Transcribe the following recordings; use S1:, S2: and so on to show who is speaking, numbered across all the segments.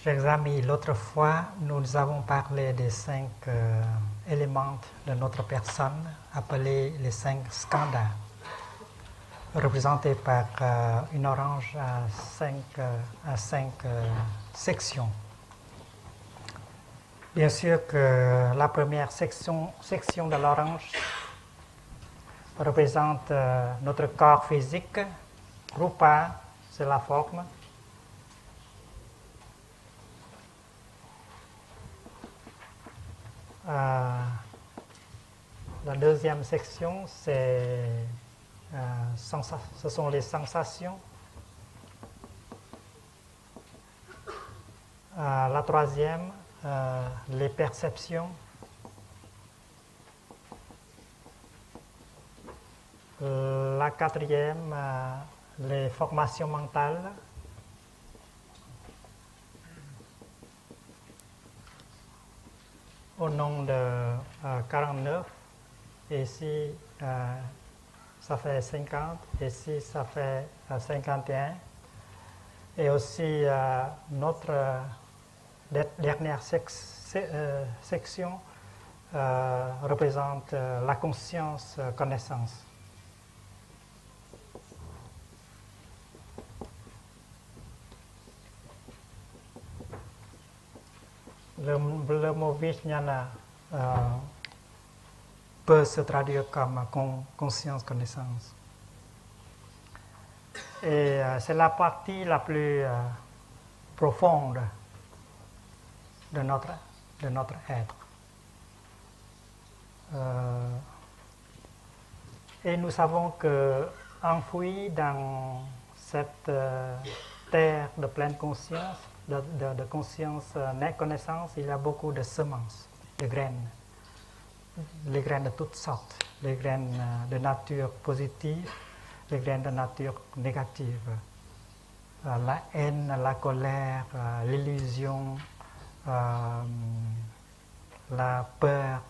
S1: Chers amis, l'autre fois, nous avons parlé des 5 éléments de notre personne, appelés les 5 skandhas, représentés par une orange à 5 sections. Bien sûr que la première section de l'orange représente notre corps physique. Rupa, c'est la forme. La deuxième section, ce sont les sensations. La troisième, les perceptions. La quatrième, les formations mentales. Au nom de 49, et ici ça fait 50, et ici ça fait 51. Et aussi notre dernière section représente la conscience, connaissance. Le mot Vijnana peut se traduire comme conscience, connaissance. Et c'est la partie la plus profonde de notre être. Et nous savons que enfoui dans cette terre de pleine conscience, de conscience, connaissance, il y a beaucoup de semences, de graines. Les graines de toutes sortes, les graines de nature positive, les graines de nature négative. La haine, la colère, l'illusion, la peur,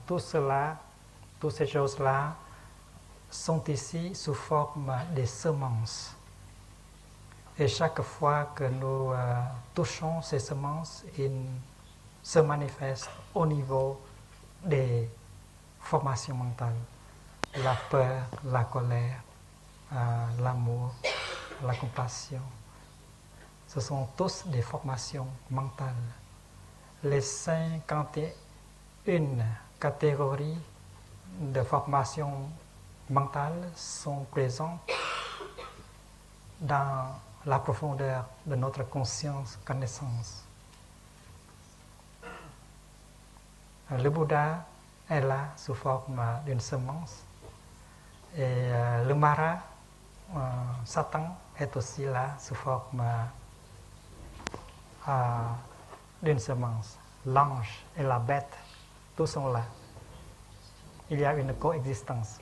S1: tout cela, toutes ces choses-là sont ici sous forme de semences. Et chaque fois que nous touchons ces semences, ils se manifestent au niveau des formations mentales. La peur, la colère, l'amour, la compassion. Ce sont tous des formations mentales. Les 51 catégories de formations mentales sont présentes dans la profondeur de notre conscience, connaissance. Le Bouddha est là sous forme d'une semence. Et le Mara, Satan, est aussi là sous forme d'une semence. L'ange et la bête, tous sont là. Il y a une coexistence.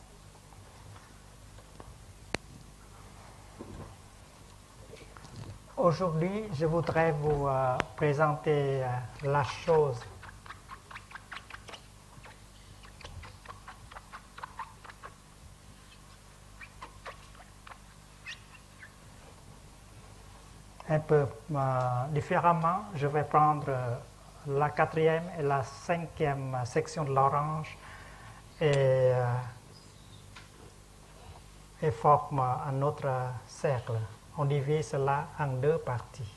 S1: Aujourd'hui, je voudrais vous présenter la chose un peu différemment. Je vais prendre la 4e et la 5e section de l'orange et forme un autre cercle. On divise cela en 2 parties.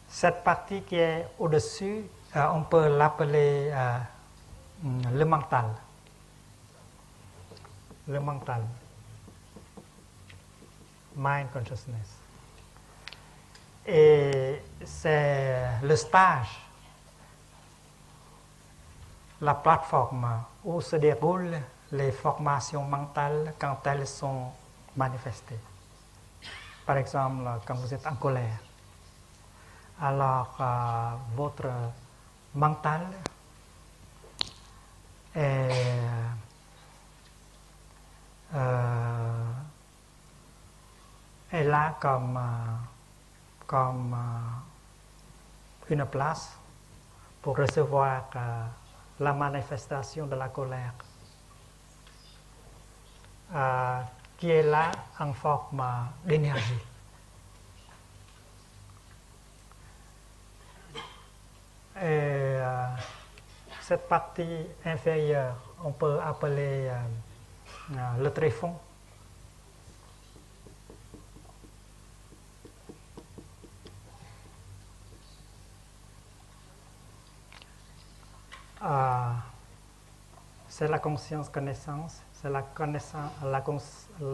S1: Cette partie qui est au-dessus, on peut l'appeler le mental. Le mental. Mind consciousness. Et c'est le stage, la plateforme où se déroulent les formations mentales quand elles sont manifestées. Par exemple, quand vous êtes en colère, alors votre mental est là comme une place pour recevoir la manifestation de la colère, qui est là en forme d'énergie. Et cette partie inférieure, on peut appeler le tréfonds. C'est la conscience-connaissance, c'est la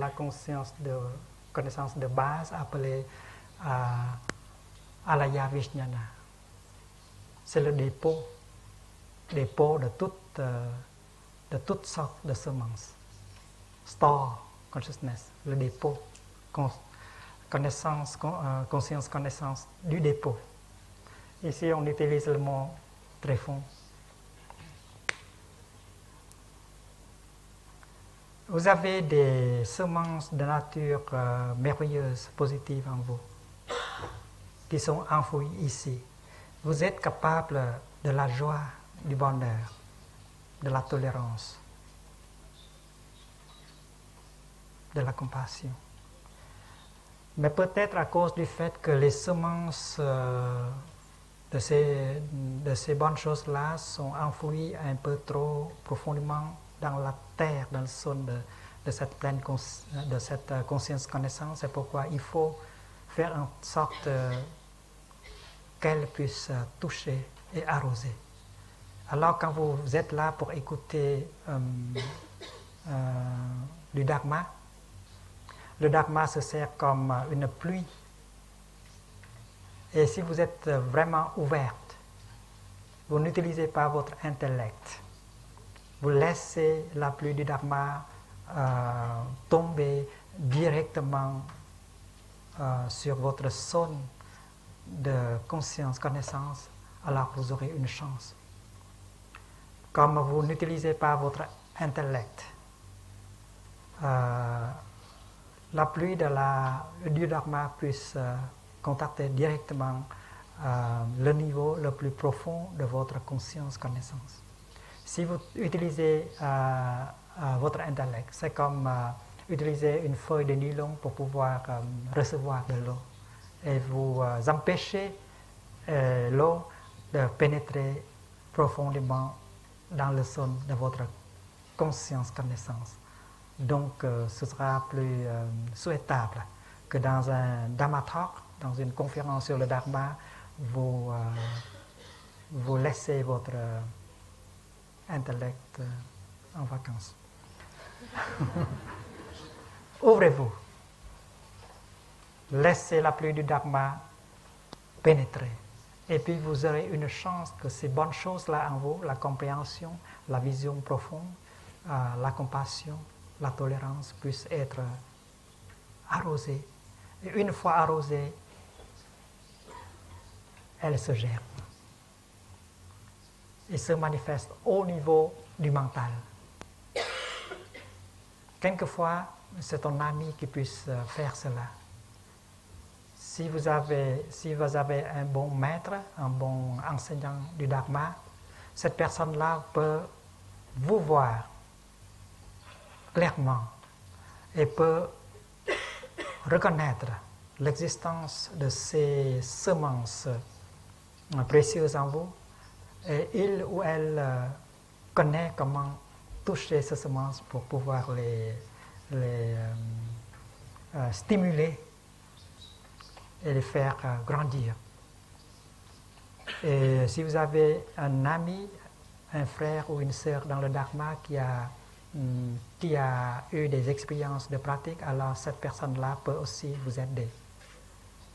S1: conscience de connaissance de base appelée Alaya Vijnana. C'est le dépôt de toutes sortes de semences. Store consciousness, le dépôt, conscience, connaissance du dépôt. Ici, on utilise le mot tréfonds. Vous avez des semences de nature merveilleuse, positive en vous, qui sont enfouies ici. Vous êtes capable de la joie, du bonheur, de la tolérance, de la compassion. Mais peut-être à cause du fait que les semences de ces bonnes choses-là sont enfouies un peu trop profondément dans la terre, dans le sol de cette pleine de cette conscience-connaissance. C'est pourquoi il faut faire en sorte qu'elle puisse toucher et arroser. Alors quand vous êtes là pour écouter du Dharma, le Dharma se sert comme une pluie. Et si vous êtes vraiment ouverte, vous n'utilisez pas votre intellect. Vous laissez la pluie du Dharma tomber directement sur votre zone de conscience, connaissance, alors vous aurez une chance. Comme vous n'utilisez pas votre intellect, la pluie du Dharma puisse contacter directement le niveau le plus profond de votre conscience, connaissance. Si vous utilisez votre intellect, c'est comme utiliser une feuille de nylon pour pouvoir recevoir de l'eau. Et vous empêchez l'eau de pénétrer profondément dans le zone de votre conscience, connaissance. Donc, ce sera plus souhaitable que dans un Dhamma Talk, dans une conférence sur le Dharma, vous laissez votre intellect en vacances. Ouvrez-vous. Laissez la pluie du Dharma pénétrer. Et puis vous aurez une chance que ces bonnes choses-là en vous, la compréhension, la vision profonde, la compassion, la tolérance, puissent être arrosées. Et une fois arrosées, elles se germent. Et se manifestent au niveau du mental. Quelquefois, c'est ton ami qui puisse faire cela. Si vous avez un bon maître, un bon enseignant du Dharma, cette personne-là peut vous voir clairement et peut reconnaître l'existence de ces semences précieuses en vous, et il ou elle connaît comment toucher ces semences pour pouvoir les stimuler et les faire grandir. Et si vous avez un ami, un frère ou une sœur dans le Dharma qui a eu des expériences de pratique, alors cette personne-là peut aussi vous aider.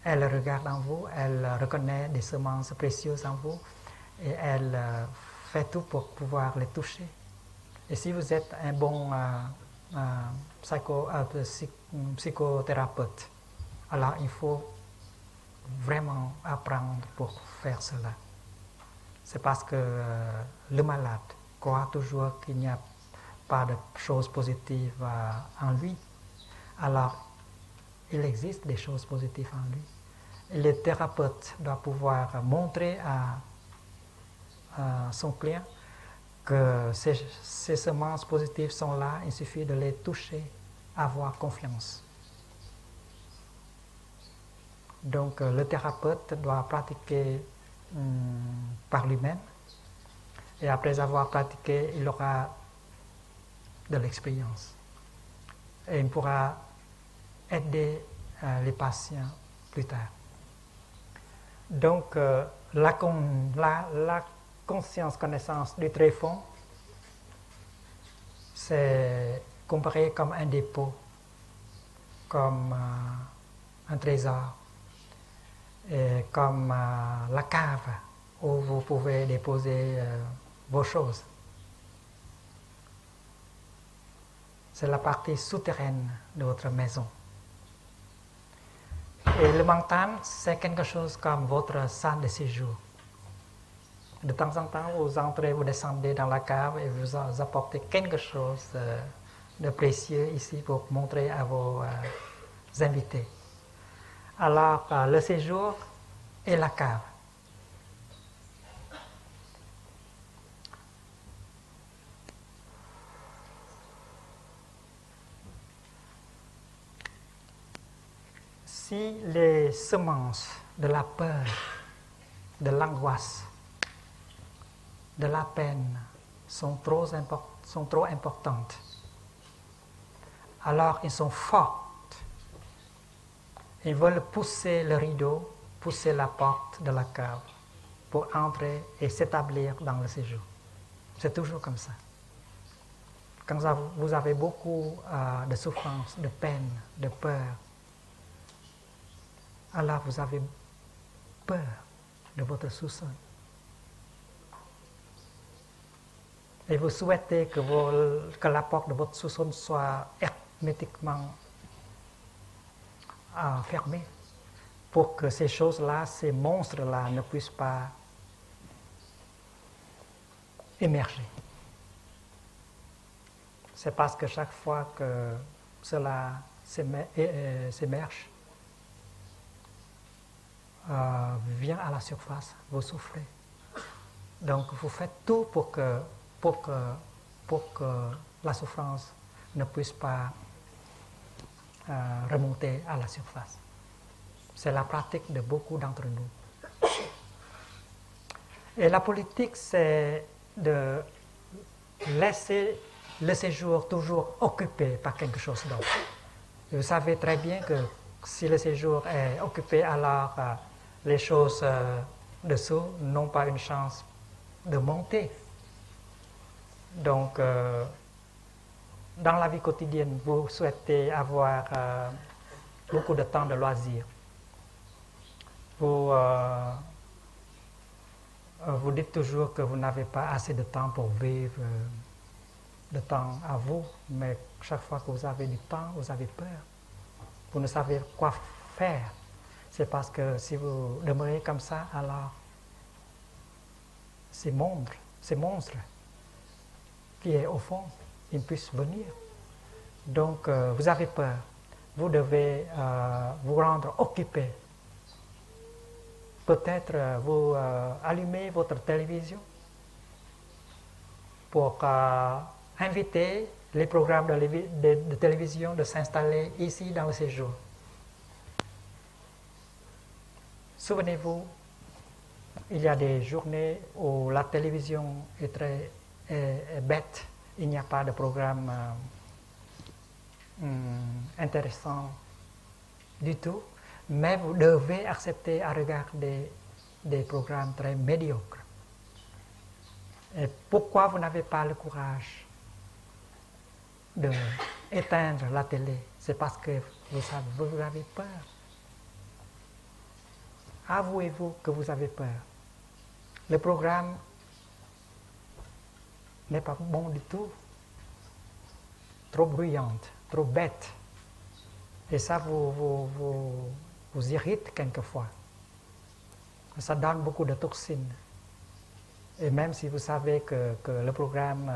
S1: Elle regarde en vous, elle reconnaît des semences précieuses en vous et elle fait tout pour pouvoir les toucher. Et si vous êtes un bon psychothérapeute, alors il faut vraiment apprendre pour faire cela. C'est parce que le malade croit toujours qu'il n'y a pas de choses positives en lui. Alors, il existe des choses positives en lui. Et le thérapeute doit pouvoir montrer à son client que ces semences positives sont là, il suffit de les toucher, avoir confiance. Donc le thérapeute doit pratiquer par lui-même et après avoir pratiqué, il aura de l'expérience et il pourra aider les patients plus tard. Donc la conscience-connaissance du tréfonds, c'est comparé comme un dépôt, comme un trésor, et comme la cave où vous pouvez déposer vos choses. C'est la partie souterraine de votre maison. Et le mental, c'est quelque chose comme votre salle de séjour. De temps en temps, vous entrez, vous descendez dans la cave et vous apportez quelque chose de précieux ici pour montrer à vos invités. Alors, le séjour et la cave. Si les semences de la peur, de l'angoisse, de la peine sont trop importantes, alors ils sont fortes. Ils veulent pousser le rideau, pousser la porte de la cave pour entrer et s'établir dans le séjour. C'est toujours comme ça. Quand vous avez beaucoup de souffrance, de peine, de peur, alors vous avez peur de votre sous-sol. Et vous souhaitez que la porte de votre sous-sol soit hermétiquement fermée pour que ces choses-là, ces monstres-là ne puissent pas émerger. C'est parce que chaque fois que cela s'émerge, vient à la surface, vous souffrez. Donc vous faites tout pour que la souffrance ne puisse pas remonter à la surface. C'est la pratique de beaucoup d'entre nous. Et la politique, c'est de laisser le séjour toujours occupé par quelque chose d'autre. Vous savez très bien que si le séjour est occupé, alors les choses dessous n'ont pas une chance de monter. Donc, dans la vie quotidienne, vous souhaitez avoir beaucoup de temps de loisirs. Vous dites toujours que vous n'avez pas assez de temps pour vivre, de temps à vous, mais chaque fois que vous avez du temps, vous avez peur. Vous ne savez quoi faire. C'est parce que si vous demeurez comme ça, alors ces monstres qui est au fond, ils puissent venir. Donc, vous avez peur. Vous devez vous rendre occupé. Peut-être vous allumez votre télévision pour inviter les programmes de télévision de s'installer ici dans le séjour. Souvenez-vous, il y a des journées où la télévision est très bête. Il n'y a pas de programme intéressant du tout. Mais vous devez accepter à regarder des programmes très médiocres. Et pourquoi vous n'avez pas le courage d'éteindre la télé? C'est parce que vous avez peur. avouez-vous que vous avez peur. Le programme n'est pas bon du tout, trop bruyante, trop bête. Et ça vous irrite quelquefois. Ça donne beaucoup de toxines. Et même si vous savez que le programme,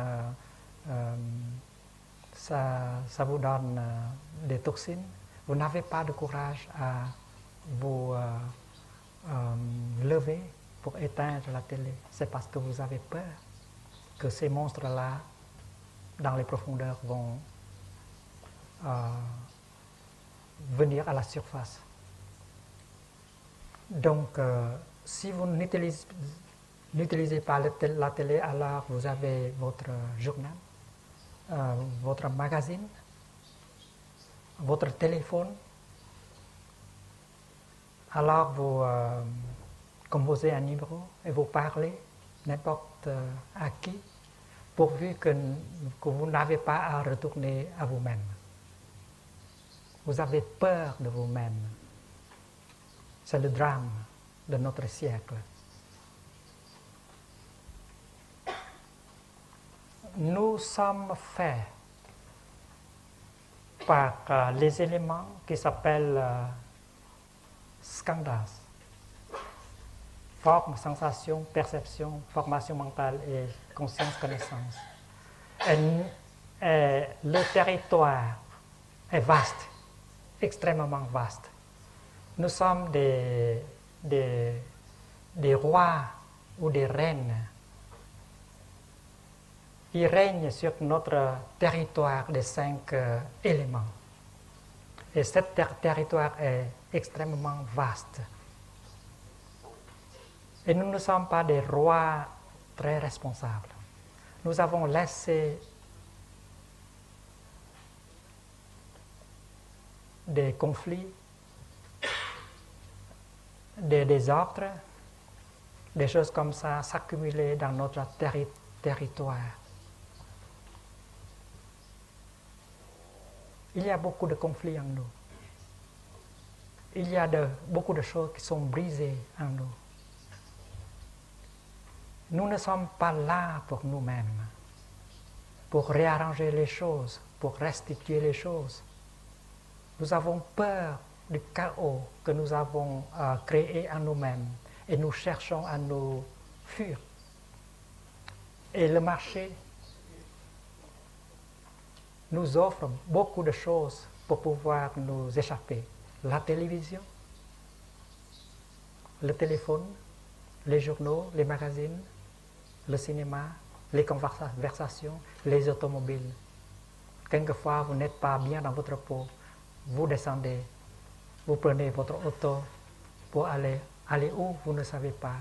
S1: ça vous donne des toxines, vous n'avez pas de courage à vous lever pour éteindre la télé. C'est parce que vous avez peur que ces monstres-là, dans les profondeurs, vont venir à la surface. Donc, si vous n'utilisez pas la télé, alors vous avez votre journal, votre magazine, votre téléphone. Alors vous composez un numéro et vous parlez n'importe à qui, pourvu que vous n'avez pas à retourner à vous-même. Vous avez peur de vous-même. C'est le drame de notre siècle. Nous sommes faits par les éléments qui s'appellent skandhas. Forme, sensation, perception, formation mentale et conscience-connaissance. Et le territoire est vaste, extrêmement vaste. Nous sommes des rois ou des reines qui règnent sur notre territoire des 5 éléments. Et ce territoire est extrêmement vaste. Et nous ne sommes pas des rois très responsables. Nous avons laissé des conflits, des désordres, des choses comme ça s'accumuler dans notre territoire. Il y a beaucoup de conflits en nous. Il y a beaucoup de choses qui sont brisées en nous. Nous ne sommes pas là pour nous-mêmes, pour réarranger les choses, pour restituer les choses. Nous avons peur du chaos que nous avons créé en nous-mêmes et nous cherchons à nous fuir. Et le marché nous offre beaucoup de choses pour pouvoir nous échapper. La télévision, le téléphone, les journaux, les magazines, le cinéma, les conversations, les automobiles. Quelquefois, vous n'êtes pas bien dans votre peau. Vous descendez, vous prenez votre auto pour aller où vous ne savez pas,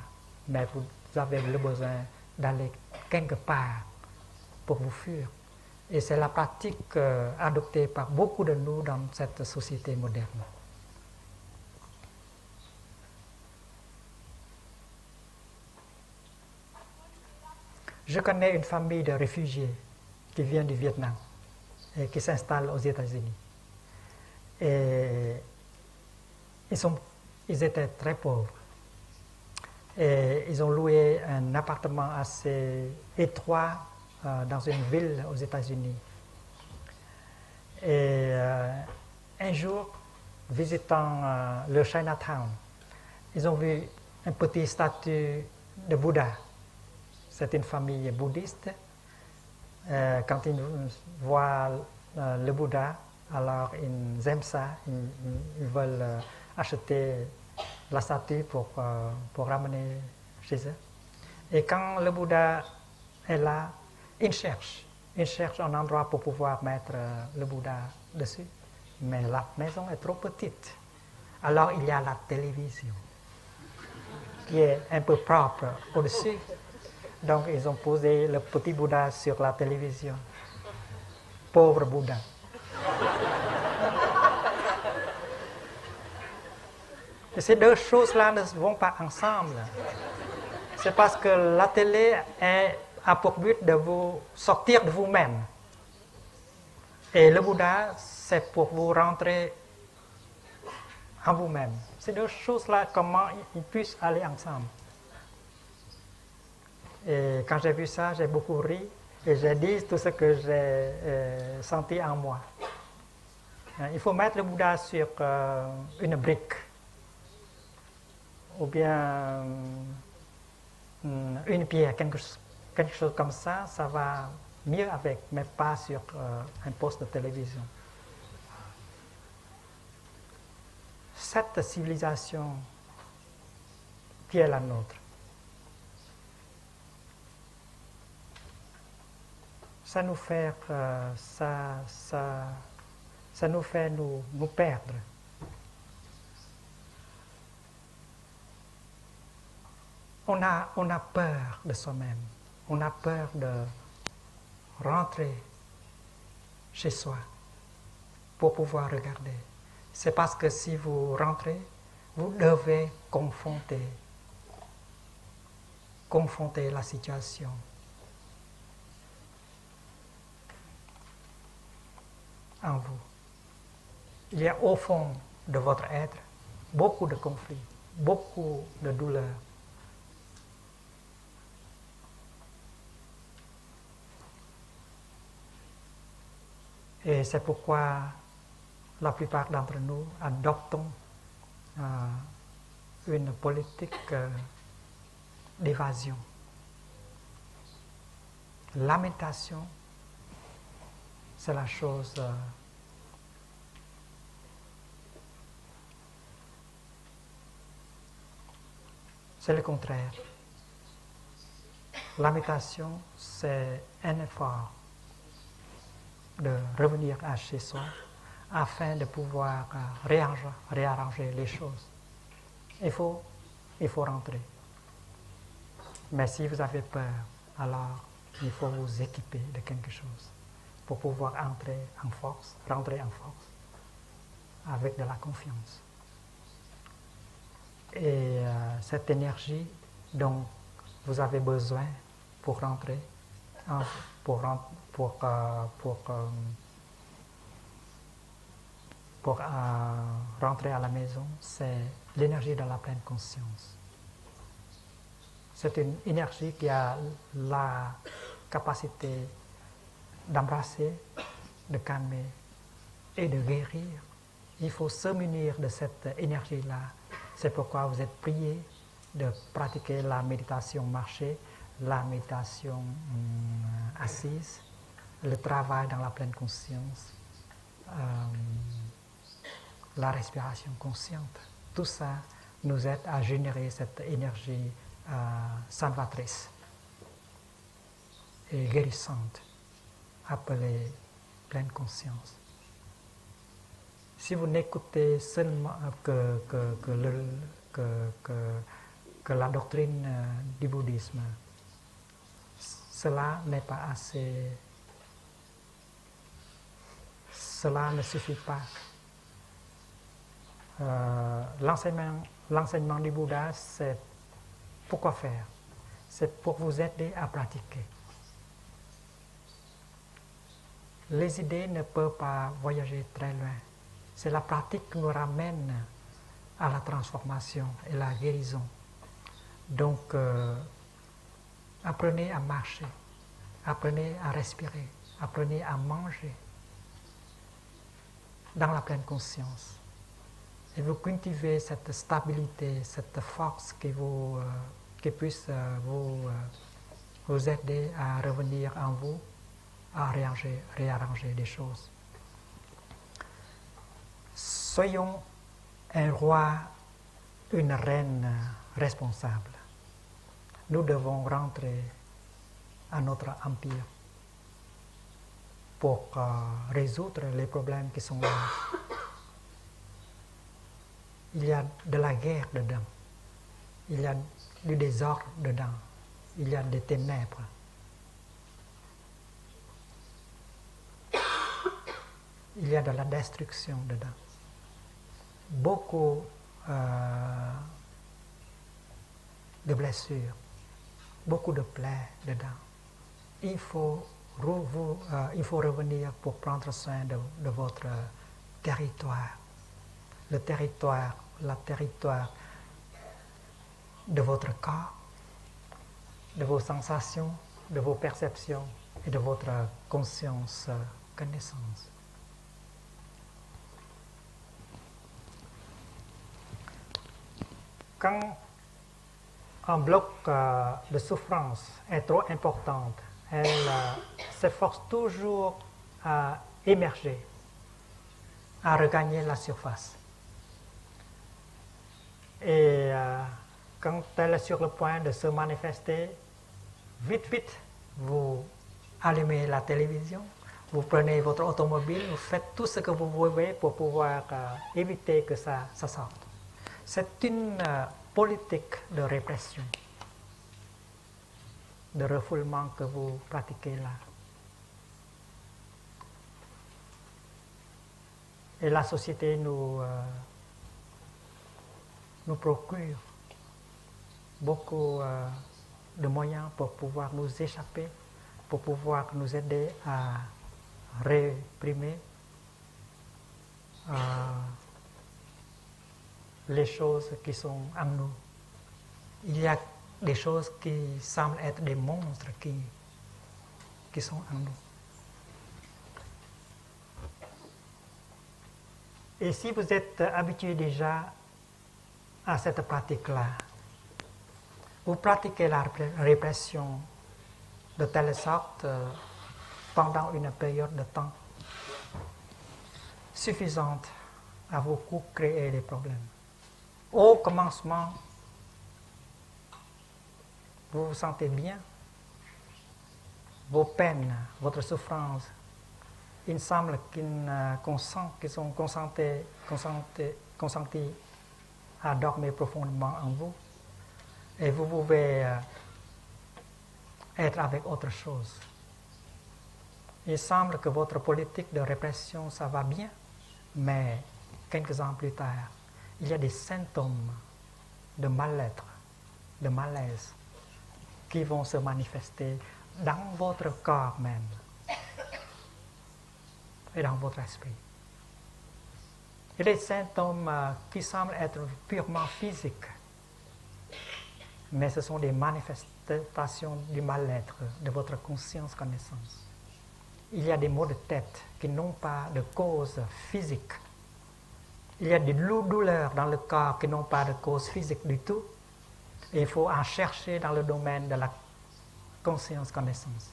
S1: mais vous avez le besoin d'aller quelque part pour vous fuir. Et c'est la pratique adoptée par beaucoup de nous dans cette société moderne. Je connais une famille de réfugiés qui vient du Vietnam et qui s'installe aux États-Unis. Et ils étaient très pauvres. Et ils ont loué un appartement assez étroit dans une ville aux États-Unis. Et un jour, visitant le Chinatown, ils ont vu un petit statue de Bouddha. C'est une famille bouddhiste. Quand ils voient le Bouddha, alors ils aiment ça, ils veulent acheter la statue pour ramener chez eux. Et quand le Bouddha est là, ils cherchent un endroit pour pouvoir mettre le Bouddha dessus. Mais la maison est trop petite. Alors il y a la télévision qui est un peu propre au-dessus. Donc ils ont posé le petit Bouddha sur la télévision. Pauvre Bouddha. Et ces deux choses-là ne vont pas ensemble. C'est parce que la télé a pour but de vous sortir de vous-même. Et le Bouddha, c'est pour vous rentrer en vous-même. ces deux choses-là, comment ils puissent aller ensemble. Et quand j'ai vu ça, j'ai beaucoup ri et j'ai dit tout ce que j'ai senti en moi. Il faut mettre le Bouddha sur une brique ou bien une pierre, quelque chose comme ça, ça va mieux avec, mais pas sur un poste de télévision. Cette civilisation qui est la nôtre, ça nous fait, ça nous fait nous perdre. On a peur de soi-même, on a peur de rentrer chez soi pour pouvoir regarder. C'est parce que si vous rentrez, vous devez confronter la situation. En vous. Il y a au fond de votre être beaucoup de conflits, beaucoup de douleurs. Et c'est pourquoi la plupart d'entre nous adoptons une politique d'évasion. Lamentation, c'est la chose c'est le contraire. Lamentation, c'est un effort de revenir à chez soi afin de pouvoir réarranger les choses. Il faut rentrer. Mais si vous avez peur, alors il faut vous équiper de quelque chose pour pouvoir rentrer en force, avec de la confiance. Et cette énergie dont vous avez besoin pour rentrer, rentrer à la maison, c'est l'énergie de la pleine conscience. C'est une énergie qui a la capacité d'embrasser, de calmer et de guérir. Il faut se munir de cette énergie-là. C'est pourquoi vous êtes priés de pratiquer la méditation marchée, la méditation assise, le travail dans la pleine conscience, la respiration consciente. Tout ça nous aide à générer cette énergie salvatrice et guérissante, appelée pleine conscience. Si vous n'écoutez seulement que la doctrine du bouddhisme, cela n'est pas assez. Cela ne suffit pas. L'enseignement du Bouddha, c'est pourquoi faire? C'est pour vous aider à pratiquer. Les idées ne peuvent pas voyager très loin. C'est la pratique qui nous ramène à la transformation et la guérison. Donc, apprenez à marcher, apprenez à respirer, apprenez à manger dans la pleine conscience. Et vous cultivez cette stabilité, cette force qui puisse vous aider à revenir en vous, à réarranger des choses. Soyons un roi, une reine responsable. Nous devons rentrer à notre empire pour résoudre les problèmes qui sont là. Il y a de la guerre dedans. Il y a du désordre dedans. Il y a des ténèbres. Il y a de la destruction dedans. Beaucoup de blessures, beaucoup de plaies dedans. Il faut revenir pour prendre soin de votre territoire. Le territoire, le territoire de votre corps, de vos sensations, de vos perceptions et de votre conscience, connaissance. Quand un bloc de souffrance est trop importante, elle s'efforce toujours à émerger, à regagner la surface. Et quand elle est sur le point de se manifester, vite, vite, vous allumez la télévision, vous prenez votre automobile, vous faites tout ce que vous pouvez pour pouvoir éviter que ça sorte. C'est une politique de répression, de refoulement que vous pratiquez là. Et la société nous procure beaucoup de moyens pour pouvoir nous échapper, pour pouvoir nous aider à réprimer les choses qui sont en nous. Il y a des choses qui semblent être des monstres qui sont en nous. Et si vous êtes habitué déjà à cette pratique-là, vous pratiquez la répression de telle sorte pendant une période de temps suffisante à vous créer des problèmes. Au commencement, vous vous sentez bien, vos peines, votre souffrance, il semble qu'ils sont consentis à dormir profondément en vous, et vous pouvez être avec autre chose. Il semble que votre politique de répression, ça va bien, mais quelques ans plus tard, il y a des symptômes de mal-être, de malaise, qui vont se manifester dans votre corps même et dans votre esprit. Il y a des symptômes qui semblent être purement physiques, mais ce sont des manifestations du mal-être de votre conscience-connaissance. Il y a des maux de tête qui n'ont pas de cause physique. Il y a des douleurs dans le corps qui n'ont pas de cause physique du tout. Et il faut en chercher dans le domaine de la conscience-connaissance.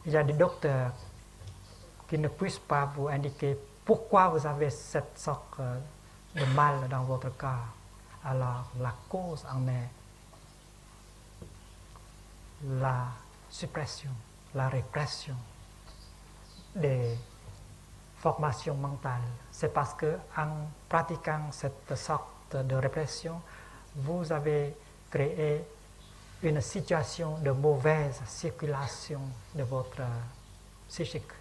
S1: Il y a des docteurs qui ne puissent pas vous indiquer pourquoi vous avez cette sorte de mal dans votre corps. Alors la cause en est la suppression, la répression des formations mentales. C'est parce qu'en pratiquant cette sorte de répression, vous avez créé une situation de mauvaise circulation de votre psychique.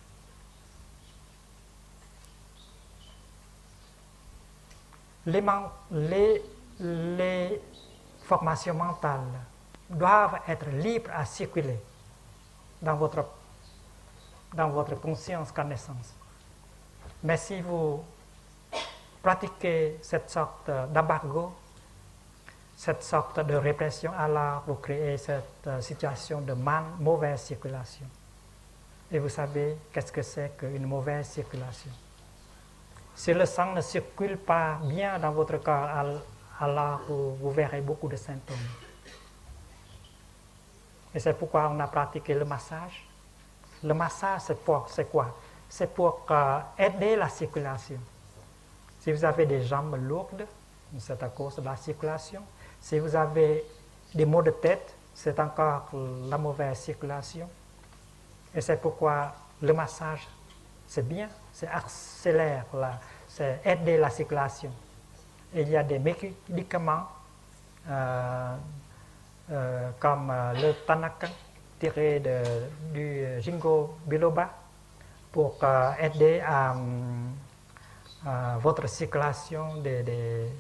S1: Les formations mentales doivent être libres à circuler dans votre conscience-connaissance. Mais si vous pratiquez cette sorte d'embargo, cette sorte de répression, alors vous créez cette situation de mauvaise circulation. Et vous savez qu'est-ce que c'est qu'une mauvaise circulation? Si le sang ne circule pas bien dans votre corps, alors vous verrez beaucoup de symptômes. Et c'est pourquoi on a pratiqué le massage. Le massage, c'est quoi? C'est pour aider la circulation. Si vous avez des jambes lourdes, c'est à cause de la circulation. Si vous avez des maux de tête, c'est encore la mauvaise circulation. Et c'est pourquoi le massage, c'est bien, c'est accélère, c'est aider la circulation. Et il y a des médicaments comme le Tanaka tiré du Ginkgo biloba pour aider à votre circulation des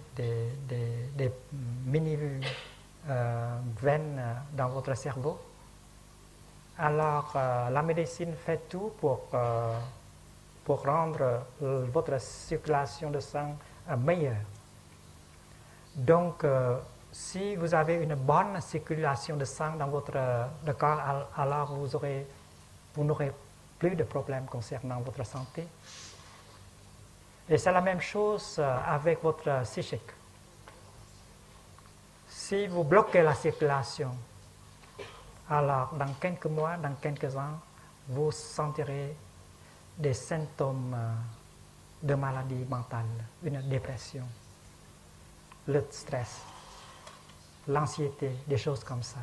S1: mini-veines dans votre cerveau. Alors, la médecine fait tout pour rendre votre circulation de sang meilleure. Donc, si vous avez une bonne circulation de sang dans votre corps, alors vous n'aurez plus de problèmes concernant votre santé. Et c'est la même chose avec votre psychique. Si vous bloquez la circulation, alors dans quelques mois, dans quelques ans, vous sentirez des symptômes de maladie mentale, une dépression, le stress, l'anxiété, des choses comme ça.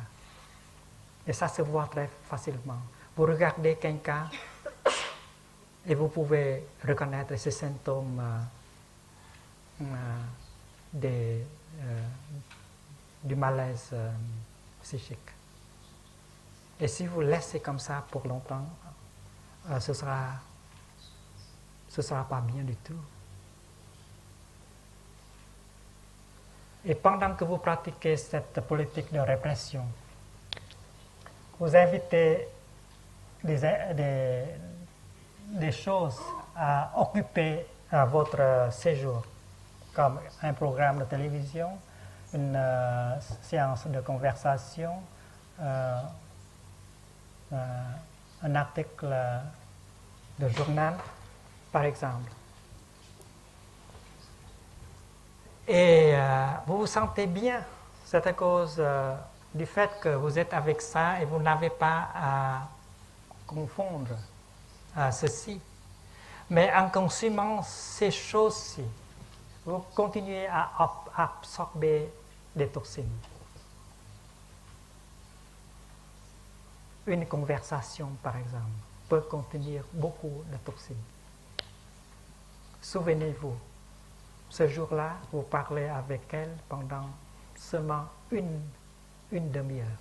S1: Et ça se voit très facilement. Vous regardez quelqu'un et vous pouvez reconnaître ces symptômes du malaise psychique. Et si vous laissez comme ça pour longtemps, ce sera pas bien du tout. Et pendant que vous pratiquez cette politique de répression, vous invitez des choses à occuper votre séjour, comme un programme de télévision, une séance de conversation, un article de journal, par exemple. Et vous vous sentez bien, c'est à cause du fait que vous êtes avec ça et vous n'avez pas à confondre ceci. Mais en consommant ces choses-ci, vous continuez à absorber des toxines. Une conversation, par exemple, peut contenir beaucoup de toxines. Souvenez-vous, ce jour-là, vous parlez avec elle pendant seulement une demi-heure.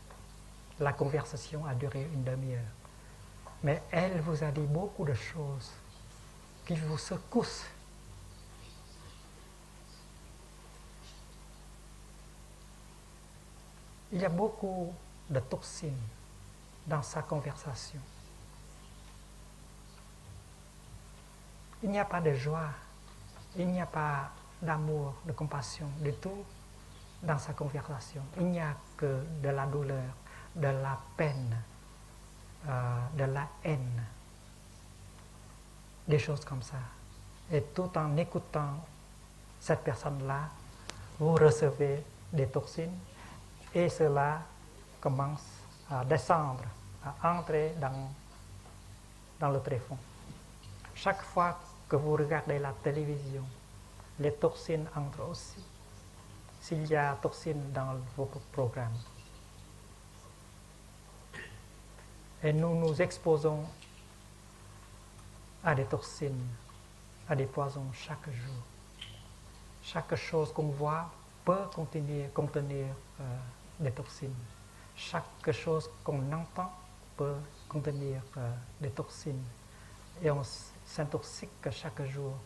S1: La conversation a duré une demi-heure. Mais elle vous a dit beaucoup de choses qui vous secouent. Il y a beaucoup de toxines dans sa conversation. Il n'y a pas de joie, il n'y a pas d'amour, de compassion du tout dans sa conversation. Il n'y a que de la douleur, de la peine, de la haine, des choses comme ça. Et tout en écoutant cette personne-là, vous recevez des toxines et cela commence à descendre, à entrer dans le tréfonds. Chaque fois que vous regardez la télévision, les toxines entrent aussi. S'il y a toxines dans vos programmes. Et nous nous exposons à des toxines, à des poisons chaque jour. Chaque chose qu'on voit peut contenir des toxines. Chaque chose qu'on entend peut contenir des toxines. Et on s'intoxique chaque jour.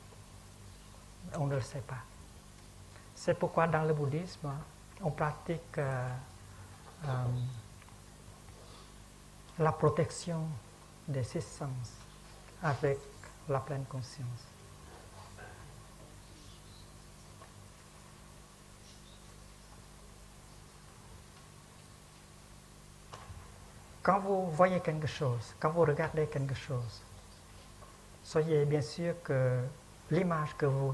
S1: On ne le sait pas. C'est pourquoi dans le bouddhisme, on pratique la protection des six sens avec la pleine conscience. Quand vous voyez quelque chose, quand vous regardez quelque chose, soyez bien sûr que l'image que vous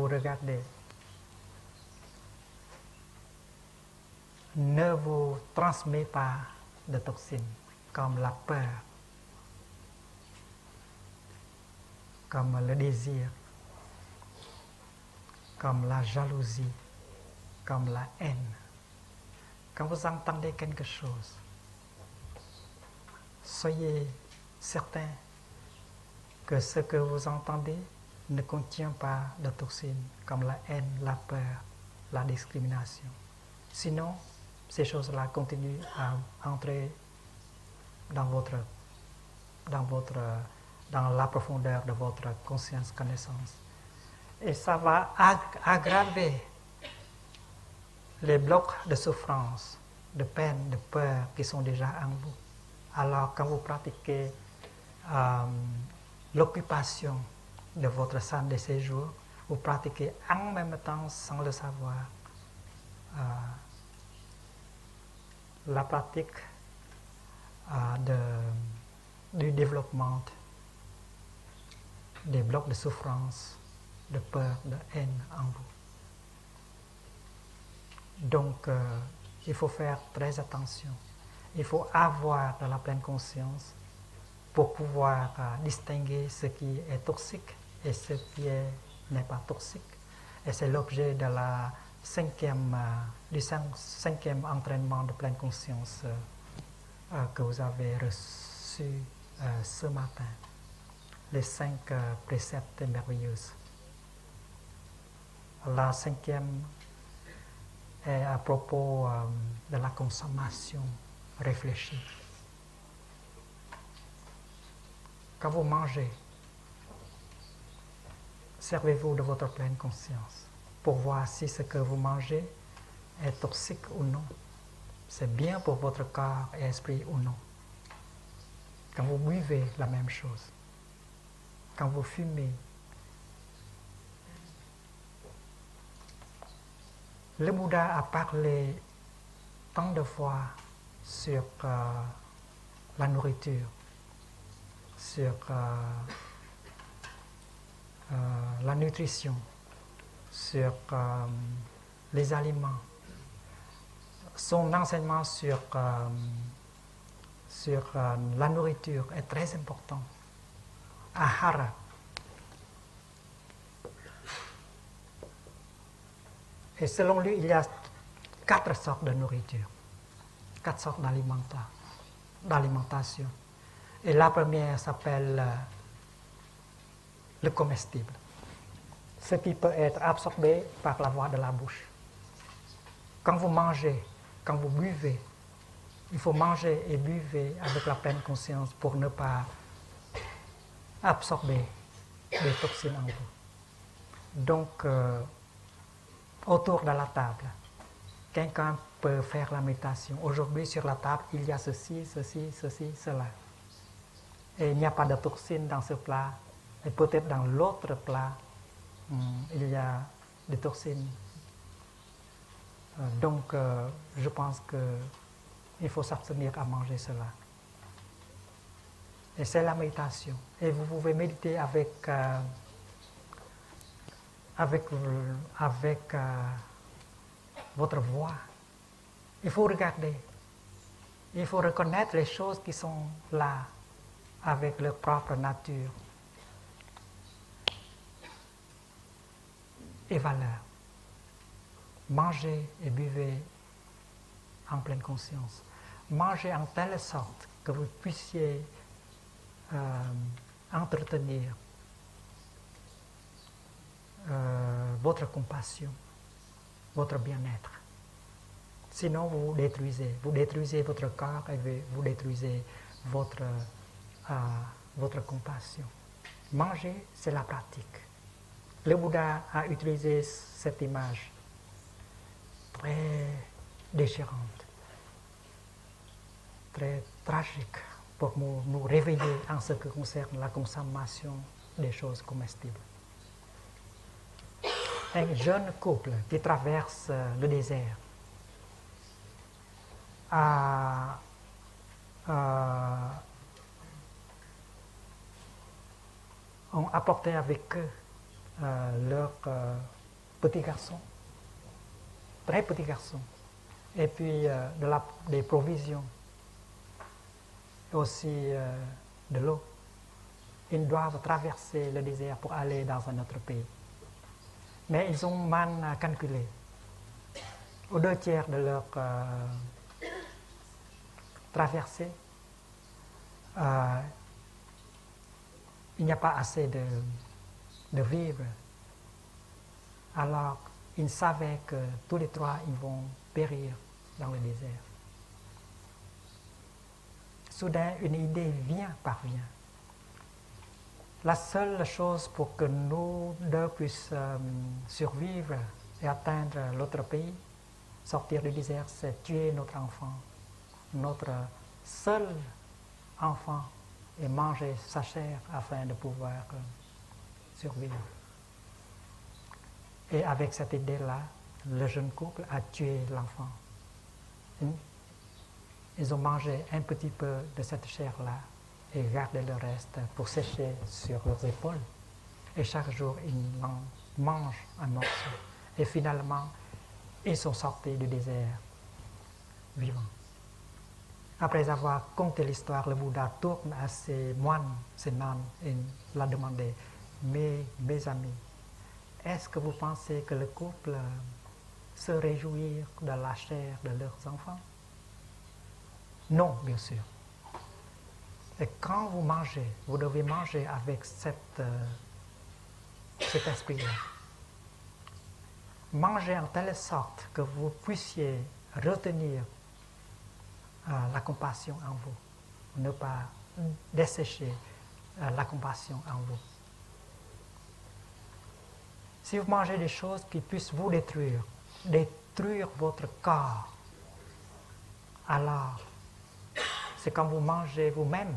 S1: regardez ne vous transmet pas de toxines comme la peur, comme le désir, comme la jalousie, comme la haine. Quand vous entendez quelque chose, soyez certain que ce que vous entendez ne contient pas de toxines comme la haine, la peur, la discrimination. Sinon, ces choses-là continuent à entrer dans la profondeur de votre conscience, connaissance. Et ça va aggraver les blocs de souffrance, de peine, de peur qui sont déjà en vous. Alors, quand vous pratiquez l'occupation de votre centre de séjour, vous pratiquez en même temps sans le savoir. La pratique du développement des blocs de souffrance, de peur, de haine en vous. Donc, il faut faire très attention. Il faut avoir de la pleine conscience pour pouvoir distinguer ce qui est toxique et ce qui n'est pas toxique. Et c'est l'objet de la cinquième entraînement de pleine conscience que vous avez reçu ce matin. Les 5 préceptes merveilleux. La cinquième est à propos de la consommation réfléchie. Quand vous mangez, servez-vous de votre pleine conscience pour voir si ce que vous mangez est toxique ou non. C'est bien pour votre corps et esprit ou non. Quand vous buvez, la même chose. Quand vous fumez, le Bouddha a parlé tant de fois sur la nourriture, sur la nutrition, sur les aliments. Son enseignement sur la nourriture est très important. Ahara. Et selon lui, il y a 4 sortes de nourriture, 4 sortes d'alimentation. Et la première s'appelle le comestible, ce qui peut être absorbé par la voie de la bouche. Quand vous mangez, quand vous buvez, il faut manger et buvez avec la pleine conscience pour ne pas absorber des toxines en vous. Donc, autour de la table, quelqu'un peut faire la méditation. Aujourd'hui, sur la table, il y a ceci, ceci, ceci, cela. Et il n'y a pas de toxines dans ce plat. Et peut-être dans l'autre plat, il y a des toxines. Donc, je pense qu'il faut s'abstenir à manger cela. Et c'est la méditation. Et vous pouvez méditer avec votre voix. Il faut regarder. Il faut reconnaître les choses qui sont là avec leur propre nature et valeur. Mangez et buvez en pleine conscience. Mangez en telle sorte que vous puissiez entretenir votre compassion, votre bien-être. Sinon, vous détruisez votre corps et vous détruisez votre compassion. Manger, c'est la pratique. Le Bouddha a utilisé cette image très déchirante, très tragique pour nous réveiller en ce qui concerne la consommation des choses comestibles. Un jeune couple qui traverse le désert ont apporté avec eux leur petit garçon, très petit garçon, et puis des provisions, et aussi de l'eau. Ils doivent traverser le désert pour aller dans un autre pays. Mais ils ont mal calculé. Aux 2 tiers de leur traversée, il n'y a pas assez de vivres. Alors, ils savaient que tous les 3, ils vont périr dans le désert. Soudain, une idée parvient. La seule chose pour que nous 2 puissions survivre et atteindre l'autre pays, sortir du désert, c'est tuer notre enfant, notre seul enfant, et manger sa chair afin de pouvoir survivre. Et avec cette idée-là, le jeune couple a tué l'enfant. Ils ont mangé un petit peu de cette chair-là et gardé le reste pour sécher sur leurs épaules. Et chaque jour, ils en mangent un morceau. Et finalement, ils sont sortis du désert vivants. Après avoir conté l'histoire, le Bouddha tourne à ses moines, ses nonnes, et leur demandé, mes amis, est-ce que vous pensez que le couple se réjouir de la chair de leurs enfants? Non, bien sûr. Et quand vous mangez, vous devez manger avec cet esprit-là. Mangez en telle sorte que vous puissiez retenir la compassion en vous, ne pas dessécher la compassion en vous. Si vous mangez des choses qui puissent vous détruire votre corps, alors c'est comme vous mangez vous-même,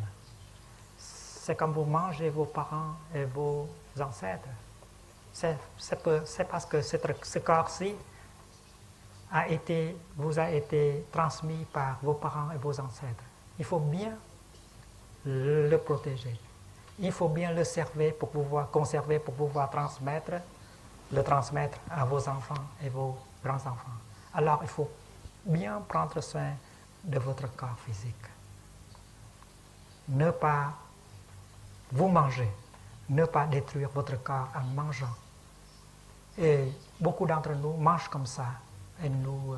S1: c'est comme vous mangez vos parents et vos ancêtres. C'est parce que ce corps-ci vous a été transmis par vos parents et vos ancêtres. Il faut bien le protéger. Il faut bien le conserver pour pouvoir le transmettre à vos enfants et vos grands-enfants. Alors, il faut bien prendre soin de votre corps physique. Ne pas vous manger, ne pas détruire votre corps en mangeant. Et beaucoup d'entre nous mangent comme ça et nous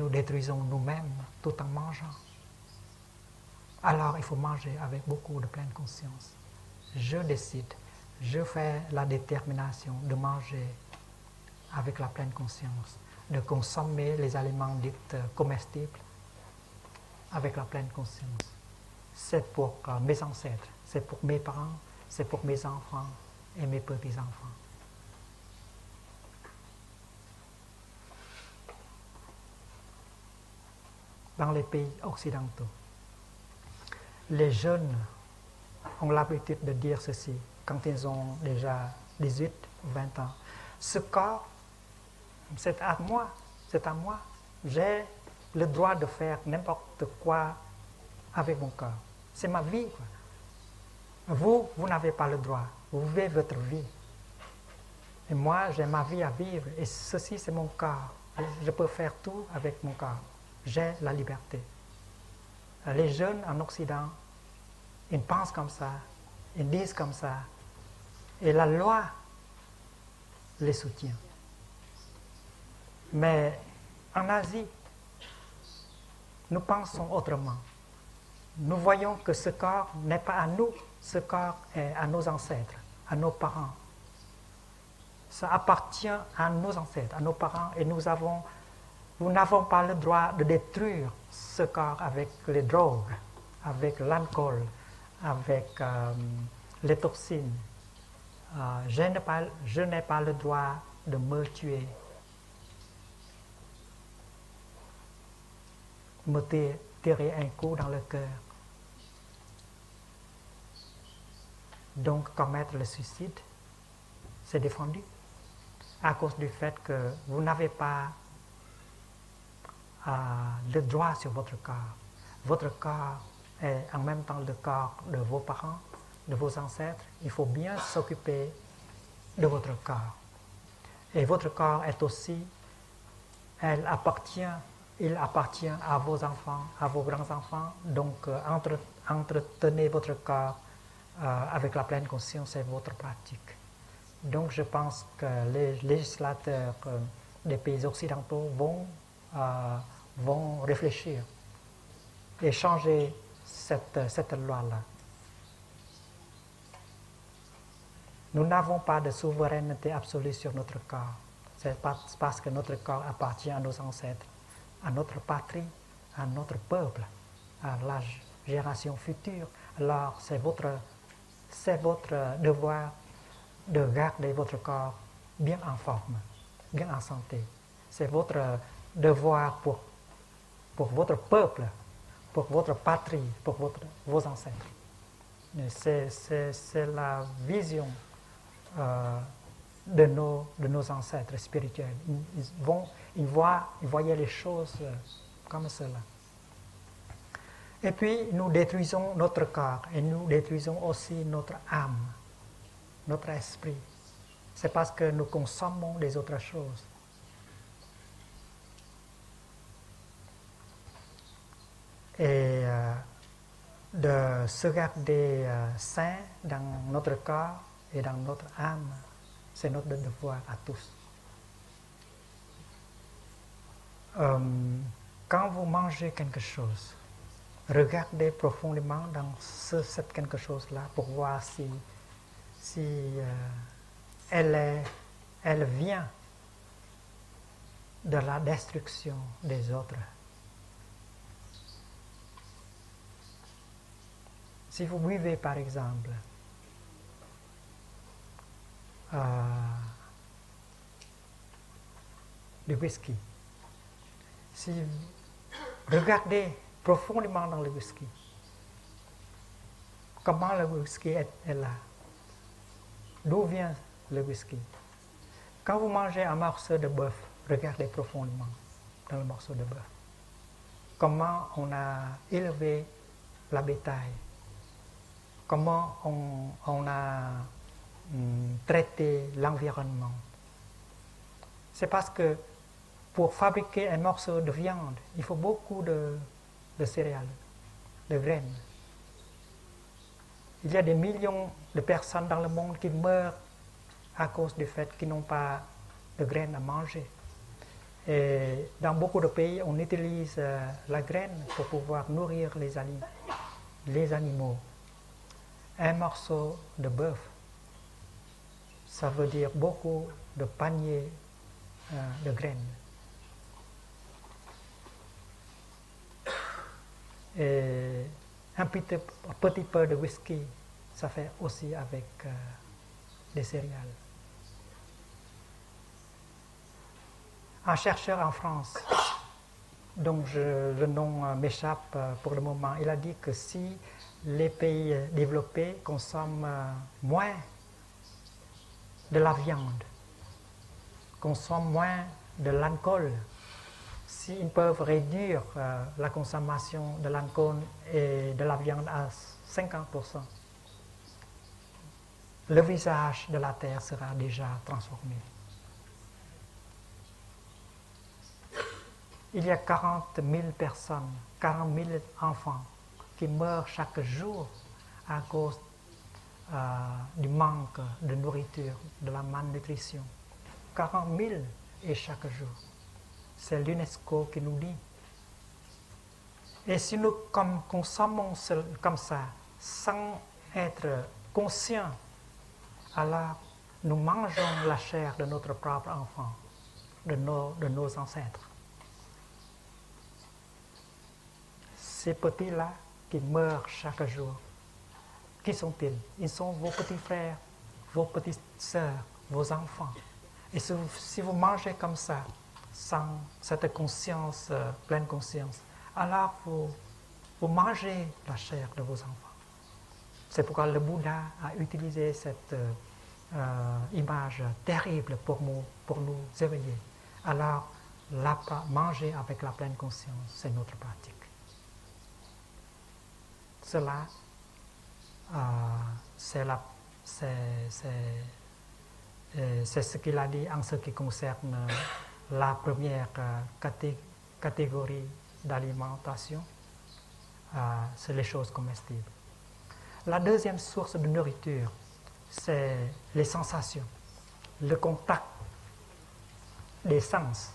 S1: détruisons nous-mêmes tout en mangeant. Alors, il faut manger avec beaucoup de pleine conscience. Je décide, je fais la détermination de manger avec la pleine conscience, de consommer les aliments dits comestibles avec la pleine conscience. C'est pour mes ancêtres, c'est pour mes parents, c'est pour mes enfants et mes petits-enfants. Dans les pays occidentaux, les jeunes ont l'habitude de dire ceci quand ils ont déjà 18 ou 20 ans. Ce corps, c'est à moi, j'ai le droit de faire n'importe quoi avec mon corps. C'est ma vie, quoi. Vous n'avez pas le droit. Vous vivez votre vie. Et moi, j'ai ma vie à vivre. Et ceci, c'est mon corps. Je peux faire tout avec mon corps. J'ai la liberté. Les jeunes en Occident, ils pensent comme ça, ils disent comme ça. Et la loi les soutient. Mais en Asie, nous pensons autrement. Nous voyons que ce corps n'est pas à nous, ce corps est à nos ancêtres, à nos parents. Ça appartient à nos ancêtres, à nos parents, et nous n'avons pas le droit de détruire ce corps avec les drogues, avec l'alcool, avec les toxines. Je n'ai pas le droit de me tuer, me tirer un coup dans le cœur. Donc, commettre le suicide, c'est défendu à cause du fait que vous n'avez pas le droit sur votre corps. Votre corps est en même temps le corps de vos parents, de vos ancêtres. Il faut bien s'occuper de votre corps. Et votre corps est aussi, il appartient à vos enfants, à vos grands-enfants. Donc, entretenez votre corps avec la pleine conscience et votre pratique. Donc, je pense que les législateurs des pays occidentaux vont réfléchir et changer cette loi-là. Nous n'avons pas de souveraineté absolue sur notre corps. C'est parce que notre corps appartient à nos ancêtres, à notre patrie, à notre peuple, à la génération future. Alors, c'est votre devoir de garder votre corps bien en forme, bien en santé. C'est votre devoir pour votre peuple, pour votre patrie, pour vos ancêtres. C'est la vision de nos ancêtres spirituels. Ils voyaient les choses comme cela. Et puis, nous détruisons notre corps et nous détruisons aussi notre âme, notre esprit. C'est parce que nous consommons des autres choses. Et de se garder sain dans notre corps et dans notre âme, c'est notre devoir à tous. Quand vous mangez quelque chose, regardez profondément dans cette quelque chose-là pour voir si elle vient de la destruction des autres. Si vous buvez par exemple du whisky, si regardez profondément dans le whisky, comment le whisky est là, d'où vient le whisky. Quand vous mangez un morceau de bœuf, regardez profondément dans le morceau de bœuf. Comment on a élevé la bétail, comment on a traité l'environnement. C'est parce que pour fabriquer un morceau de viande, il faut beaucoup de céréales, de graines. Il y a des millions de personnes dans le monde qui meurent à cause du fait qu'ils n'ont pas de graines à manger. Et dans beaucoup de pays, on utilise la graine pour pouvoir nourrir les animaux. Un morceau de bœuf, ça veut dire beaucoup de paniers de graines. Et un petit peu de whisky, ça fait aussi avec des céréales. Un chercheur en France, dont le nom m'échappe pour le moment, il a dit que si les pays développés consomment moins de la viande, consomment moins de l'alcool, s'ils peuvent réduire la consommation de l'alcool et de la viande à 50%, le visage de la Terre sera déjà transformé. Il y a 40 000 personnes, 40 000 enfants qui meurent chaque jour à cause du manque de nourriture, de la malnutrition. 40 000 et chaque jour. C'est l'UNESCO qui nous dit. Et si nous consommons comme ça, sans être conscients, alors nous mangeons la chair de notre propre enfant, de nos ancêtres. Ces petits-là qui meurent chaque jour, qui sont-ils? Ils sont vos petits frères, vos petites sœurs, vos enfants. Et si vous mangez comme ça, sans cette conscience, pleine conscience, alors vous mangez la chair de vos enfants. C'est pourquoi le Bouddha a utilisé cette image terrible pour nous éveiller. Alors, manger avec la pleine conscience, c'est notre pratique. Cela, c'est ce qu'il a dit en ce qui concerne la première catégorie d'alimentation, c'est les choses comestibles. La deuxième source de nourriture, c'est les sensations, le contact des sens.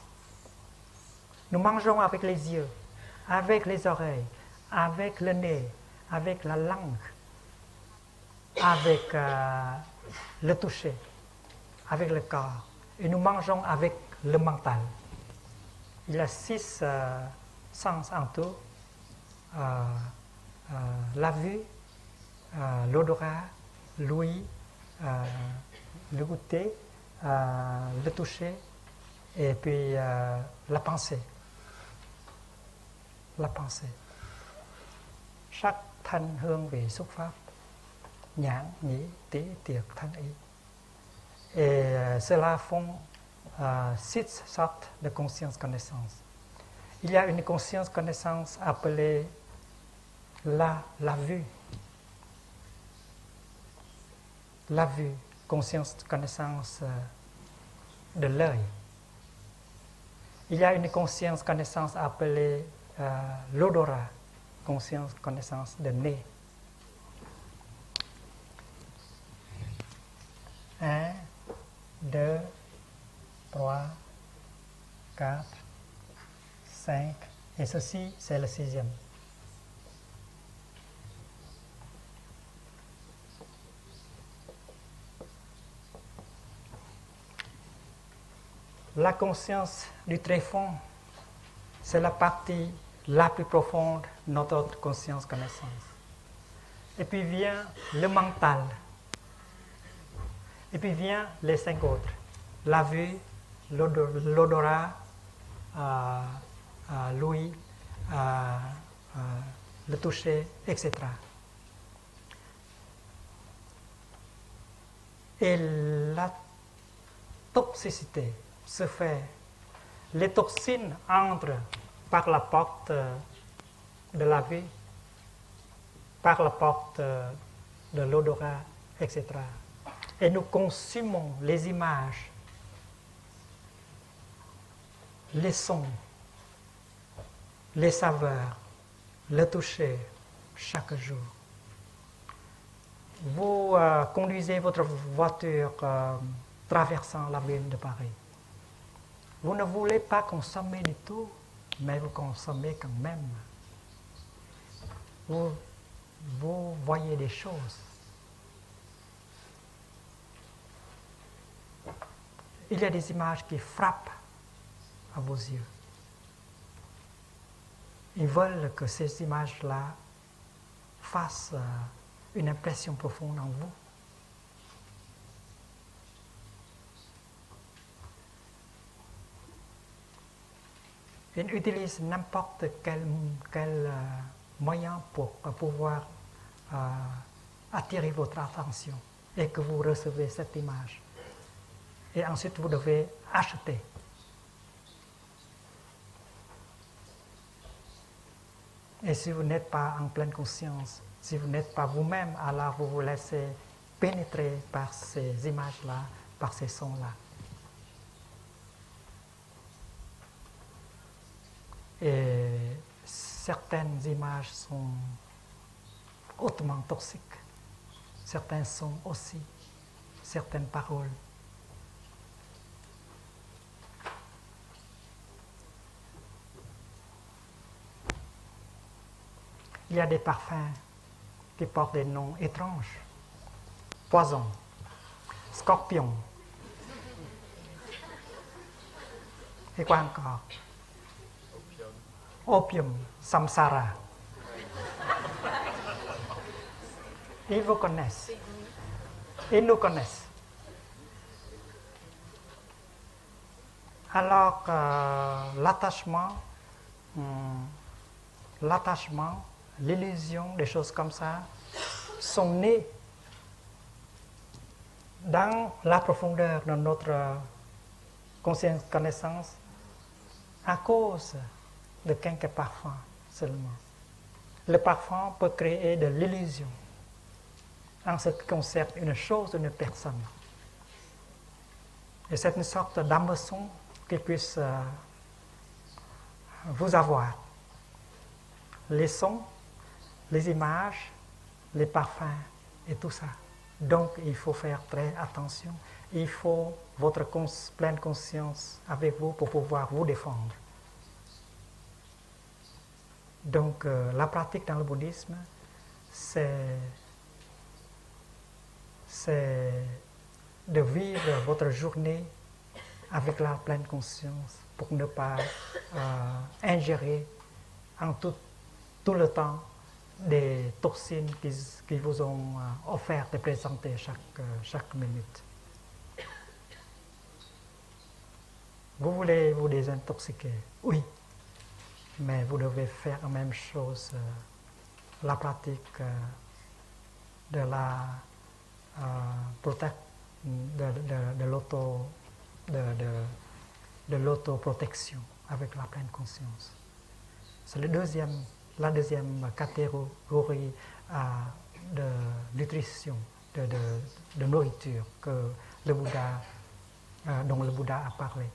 S1: Nous mangeons avec les yeux, avec les oreilles, avec le nez, avec la langue, avec le toucher, avec le corps. Et nous mangeons avec le mental. Il y a 6 sens en tout. La vue, l'odorat, l'ouïe, le goûter, le toucher, et puis la pensée. La pensée. Sắc thanh hương vị xúc pháp, nhãn nhĩ tỷ tiệt thân ý. Et cela font 6 sortes de conscience-connaissance. Il y a une conscience-connaissance appelée la vue. La vue, conscience-connaissance de l'œil. Il y a une conscience-connaissance appelée l'odorat, conscience-connaissance de nez. 1, 2, 3, 4, 5, et ceci, c'est le 6e. La conscience du tréfonds, c'est la partie la plus profonde de notre conscience-connaissance. Et puis vient le mental. Et puis vient les 5 autres. La vue, l'odorat, l'ouïe, le toucher, etc. Et la toxicité se fait. Les toxines entrent par la porte de la vue, par la porte de l'odorat, etc. Et nous consumons les images, les sons, les saveurs, le toucher chaque jour. Vous conduisez votre voiture traversant la ville de Paris. Vous ne voulez pas consommer du tout, mais vous consommez quand même. Vous voyez des choses. Il y a des images qui frappent à vos yeux. Ils veulent que ces images-là fassent une impression profonde en vous. Ils utilisent n'importe quel moyen pour pouvoir attirer votre attention et que vous recevez cette image. Et ensuite, vous devez acheter. Et si vous n'êtes pas en pleine conscience, si vous n'êtes pas vous-même, alors vous vous laissez pénétrer par ces images-là, par ces sons-là. Et certaines images sont hautement toxiques, certains sons aussi, certaines paroles. Il y a des parfums qui portent des noms étranges. Poison, scorpion. Et quoi encore? Opium, samsara. Ils vous connaissent. Ils nous connaissent. Alors l'attachement, l'illusion, des choses comme ça, sont nées dans la profondeur de notre conscience-connaissance à cause de quelques parfums seulement. Le parfum peut créer de l'illusion en ce qui concerne une chose, une personne. Et c'est une sorte d'hameçon qui puisse vous avoir. Les sons, les images, les parfums et tout ça. Donc il faut faire très attention. Il faut votre pleine conscience avec vous pour pouvoir vous défendre. Donc la pratique dans le bouddhisme, c'est de vivre votre journée avec la pleine conscience pour ne pas ingérer en tout le temps des toxines qui vous ont offert de présenter chaque minute. Vous voulez vous désintoxiquer? Oui. Mais vous devez faire la même chose, la pratique de de l'autoprotection avec la pleine conscience. C'est la deuxième catégorie de nutrition, de nourriture que dont le Bouddha a parlé.